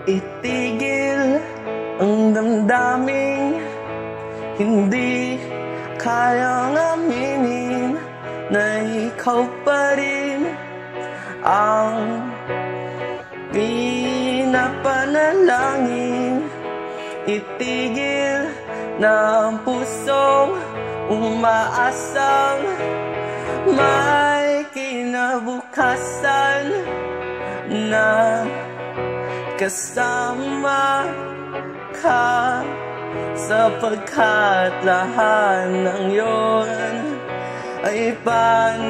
Itigil ang damdaming hindi kayang aminin na ikaw pa rin ang pinapanalangin. Itigil na ang pusong umaasang may kinabukasan na kasama ka, sapagkat lahat ng yon ay panaginip.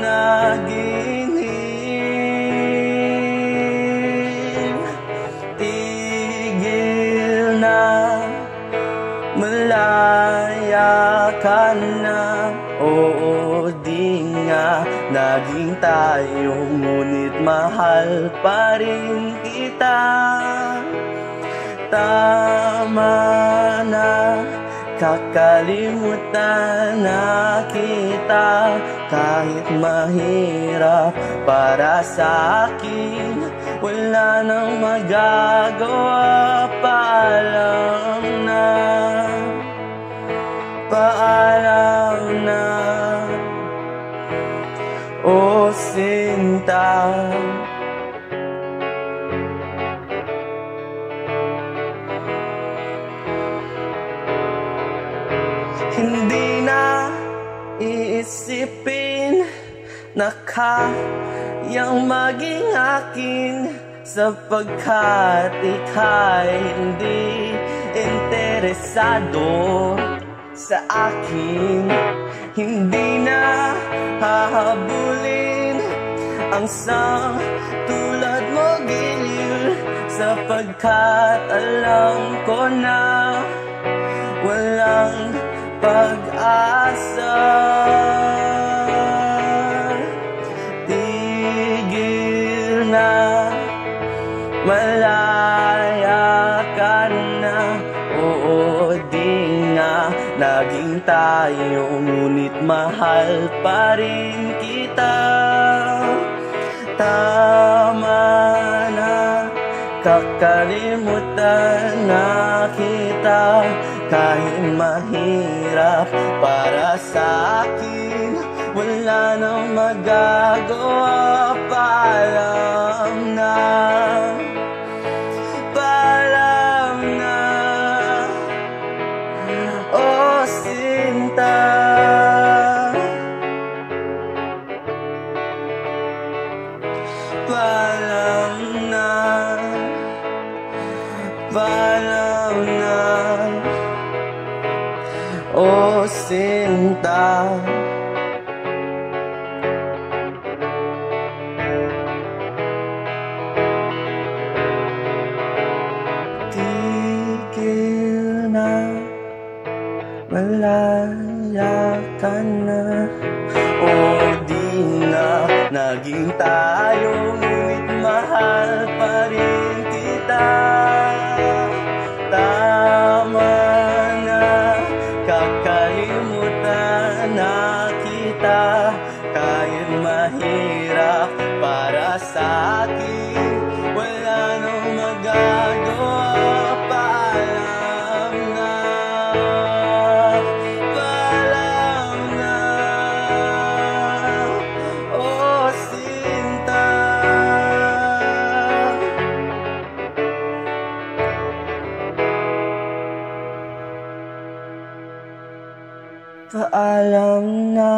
Tigil na, malaya ka na. Oo, di nga naging tayo, ngunit mahal pa rin kita. Tama na, kakalimutan na kita. Kahit mahirap para sa akin, wala nang magagawa. Paalam na, paalam na, oh sinta. Hindi na iisipin na kayang maging akin, sapagkat ika'y hindi interesado sa akin. Hindi na hahabulin ang sang tulad mo giliw, sapagkat alam ko na walang pag-asa. Tigil na, malaya ka na. Oo, di nga naging tayo, ngunit mahal pa rin kita. Tama na, kakalimutan na kita. Kahit mahirap para sa akin, wala nang magagawa. Paalam na, paalam na, oh sinta. Paalam na, paalam na, oh sinta. Tigil na, malaya ka na. Oh di na naging tayo, ngunit mahal pa rin kita. Tama na, kakalimutan na kita. Kahit mahirap para sa akin, wala nang magagawa. Paalam na, paalam na, oh sinta. Paalam na.